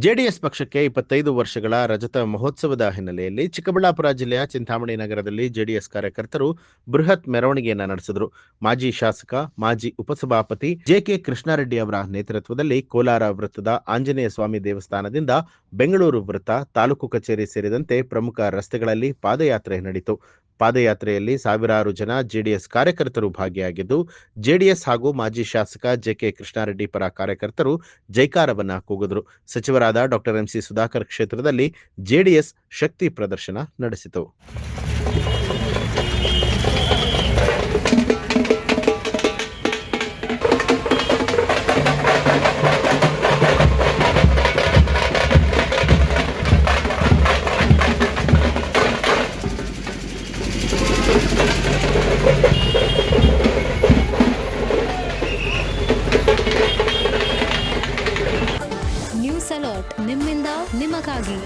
JDS ಪಕ್ಷಕ್ಕೆ 25 ವರ್ಷಗಳ ರಜತ ಮಹೋತ್ಸವದ ಹಿನ್ನೆಲೆಯಲ್ಲಿ ಚಿಕ್ಕಬಳ್ಳಾಪುರ ಜಿಲ್ಲೆಯ ಚಿಂತಾಮಣಿ ನಗರದಲ್ಲಿ ಜೆಡಿಎಸ್ ಕಾರ್ಯಕರ್ತರು ಬೃಹತ್ ಮೆರವಣಿಗೆಯನ್ನು ನಡೆಸಿದರು. ಮಾಜಿ ಶಾಸಕ, ಮಾಜಿ ಉಪಸಭಾಪತಿ ಜೆಕೆ ಕೃಷ್ಣಾರೆಡ್ಡಿ ಅವರ ನೇತೃತ್ವದಲ್ಲಿ ಕೋಲಾರ ವೃತ್ತದ ಆಂಜನೇಯ ಸ್ವಾಮಿ ದೇವಸ್ಥಾನದಿಂದ ಬೆಂಗಳೂರು ವೃತ್ತ, ತಾಲೂಕು ಕಚೇರಿ ಸೇರಿದಂತೆ ಪ್ರಮುಖ ರಸ್ತೆಗಳಲ್ಲಿ ಪಾದಯಾತ್ರೆ ನಡೆಯಿತು. ಪಾದಯಾತ್ರೆಯಲ್ಲಿ ಸಾವಿರಾರು ಜನ ಜೆಡಿಎಸ್ ಕಾರ್ಯಕರ್ತರು ಭಾಗಿಯಾಗಿದ್ದು, ಜೆಡಿಎಸ್ ಹಾಗೂ ಮಾಜಿ ಶಾಸಕ ಜೆಕೆ ಕೃಷ್ಣಾರೆಡ್ಡಿ ಪರ ಕಾರ್ಯಕರ್ತರು ಜೈಕಾರವನ್ನ ಕೂಗಿದ್ರು. ಸಚಿವರಾದ ಡಾಕ್ಟರ್ ಎಂಸಿ ಸುಧಾಕರ್ ಕ್ಷೇತ್ರದಲ್ಲಿ ಜೆಡಿಎಸ್ ಶಕ್ತಿ ಪ್ರದರ್ಶನ ನಡೆಸಿತು. ನ್ಯೂಸ್ ಅಲರ್ಟ್ ನಿಮ್ಮಿಂದ ನಿಮಗಾಗಿ.